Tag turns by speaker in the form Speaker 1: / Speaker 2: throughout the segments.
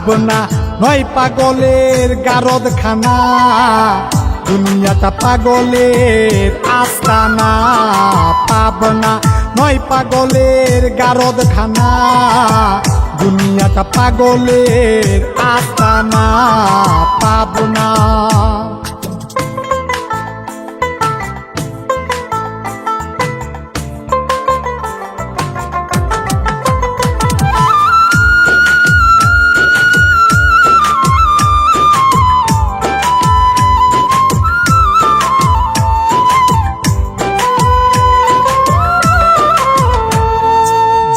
Speaker 1: পাবনা নয় পাগলের গারদখানা, দুনিয়াটা পাগলের আস্তানা। পাবনা নয় পাগলের গারদখানা, দুনিয়াটা পাগলের আস্তানা। পাবনা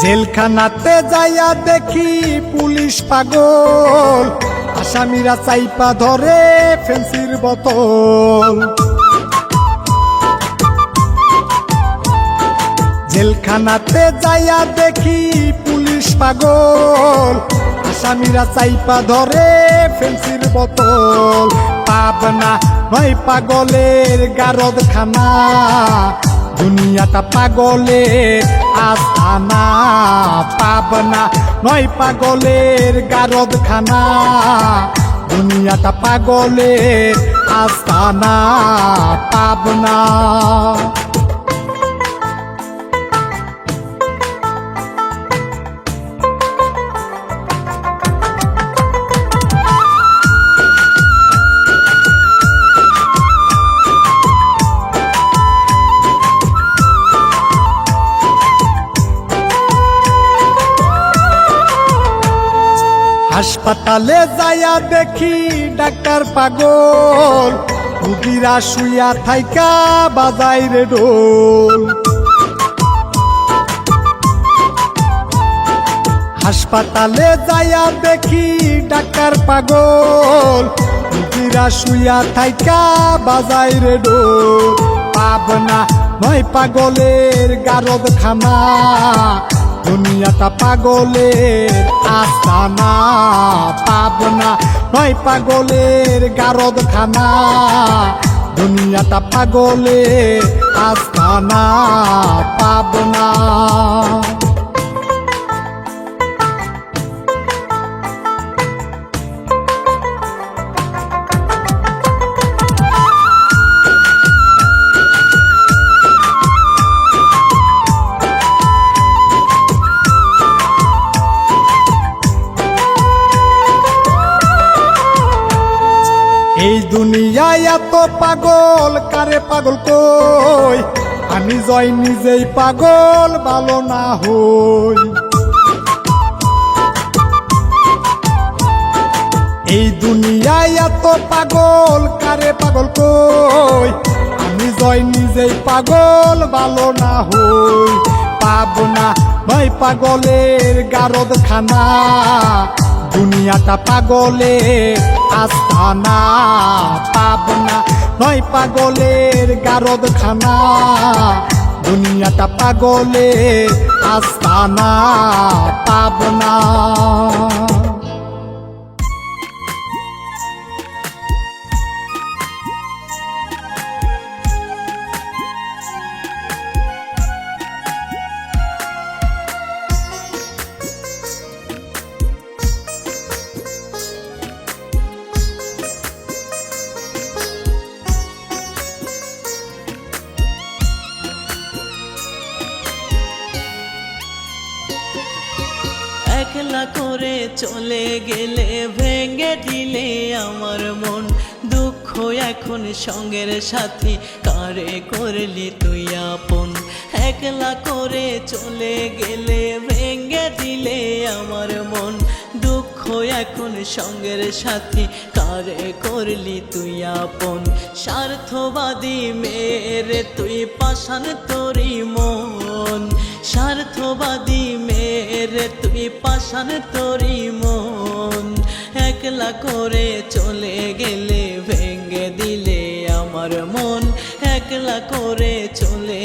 Speaker 1: জেলখানাতে যাইয়া দেখি পুলিশ পাগল, আসামিরা চাইপা ধরে ফেন্সির বোতল। জেলখানাতে যাইয়া দেখি পুলিশ পাগল, আসামিরা চাইপা ধরে ফেন্সির বোতল। পাবনা নয় পাগলের গারদখানা, দুনিয়াটা পাগলের আস্তানা। পাবনা নয় পাগলের গারদখানা, দুনিয়াটা পাগলের আস্তানা। পাবনা হাসপাতালে যাইয়া দেখি ডাক্তার পাগল, রুগীরা শুইয়া থাইকা বাজাই রে ঢোল। হাসপাতালে যাইয়া দেখি ডাক্তার পাগল, রুগীরা শুইয়া থাইকা বাজাই রে ঢোল। পাবনা নয় পাগলের গারদখানা, দুনিয়াটা পাগলের আস্তানা। পাবনা নয় পাগলের গারদখানা, দুনিয়াটা পাগলের আস্তানা। পাবনা এই দুনিয়ায় এত পাগল কারে পাগল কই, আমি জয় নিজেই পাগল ভালো না হই। এই দুনিয়ায় এত পাগল কারে পাগল কই, আমি জয় নিজেই পাগল ভালো না হই। পাবনা নয় পাগলের গারদখানা, দুনিয়াটা পাগলের আস্তানা। পাবনা নয় পাগলের গারদখানা, দুনিয়াটা পাগলের আস্তানা। পাবনা
Speaker 2: একলা করে চলে গেলে ভেঙে দিলে আমার মন, দুঃখ এখন সঙ্গের সাথী কারে করলি তুই আপন। একলা করে চলে গেলে ভেঙে দিলে আমার মন, দুঃখ এখন সঙ্গের সাথী কারে করলি তুই আপন। স্বার্থবাদী মেরে তুই পাষাণ তোরি মন, স্বার্থবাদী মেরে তুই পাষাণ তোরি মন। একলা করে চলে গেলে ভেঙে দিলে আমার মন, একলা করে চলে